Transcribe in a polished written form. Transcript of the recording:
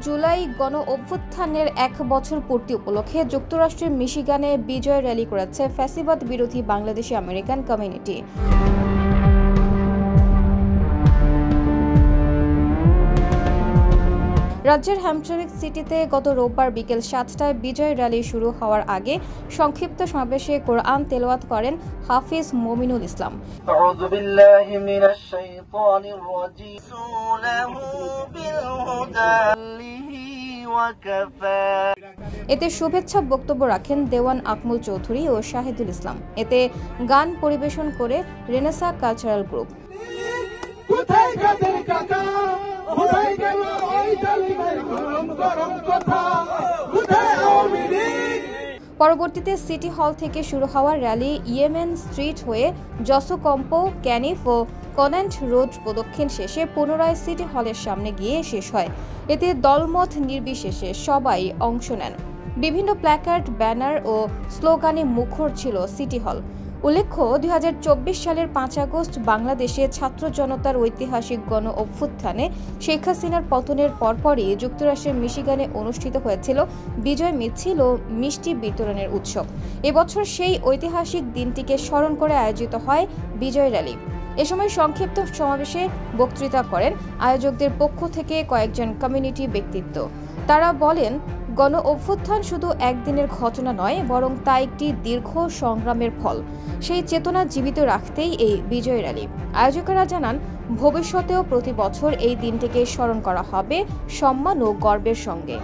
জুলাই গণ অভ্যুত্থানের 1 বছর পূর্তি উপলক্ষে যুক্তরাষ্ট্রের মিশিগানে বিজয় র্যালি করেছে ফ্যাসিবাদ বিরোধী বাংলাদেশি আমেরিকান কমিউনিটি। রাজ্যের হ্যামট্রিক সিটিতে গত রোববার বিকেল 7টায় বিজয় র্যালি শুরু হওয়ার আগে সংক্ষিপ্ত সমাবেশে কোরআন তেলাওয়াত করেন হাফিজ মমিনুল ইসলাম। এতে শুভেচ্ছা বক্তব্য রাখেন দেওয়ান আকমল চৌধুরী ও শাহিদুল ইসলাম। এতে গান পরিবেশন করে রেনেসা কালচারাল গ্রুপ। পরবর্তীতে সিটি হল থেকে শুরু হওয়া র্যালি ইয়েমেন স্ট্রিট হয়ে জসোকম্পো, ক্যানিফ ও কনেন্ট রোড প্রদক্ষিণ শেষে পুনরায় সিটি হলের সামনে গিয়ে শেষ হয়। এতে দলমত নির্বিশেষে সবাই অংশ নেন। বিভিন্ন প্ল্যাকার্ড, ব্যানার ও স্লোগানে মুখর ছিল সিটি হল। উল্লেখ্য, 2024 সালের 5 আগস্ট বাংলাদেশে ছাত্র জনতার ঐতিহাসিক গণ অভ্যুত্থানে শেখ হাসিনার পতনের পরপরই যুক্তরাষ্ট্রের মিশিগানে অনুষ্ঠিত হয়েছিল বিজয় মিছিল ও মিষ্টি বিতরণের উৎসব। এবছর সেই ঐতিহাসিক দিনটিকে স্মরণ করে আয়োজিত হয় বিজয় র্যালি। এ সময় সংক্ষিপ্ত সমাবেশে বক্তৃতা করেন আয়োজকদের পক্ষ থেকে কয়েকজন কমিউনিটি ব্যক্তিত্ব। তারা বলেন, গণ অভ্যুত্থান শুধু একদিনের ঘটনা নয়, বরং তা একটি দীর্ঘ সংগ্রামের ফল। সেই চেতনা জীবিত রাখতেই এই বিজয় র্যালি। আয়োজকেরা জানান, ভবিষ্যতেও প্রতি বছর এই দিনটিকে স্মরণ করা হবে সম্মান ও গর্বের সঙ্গে।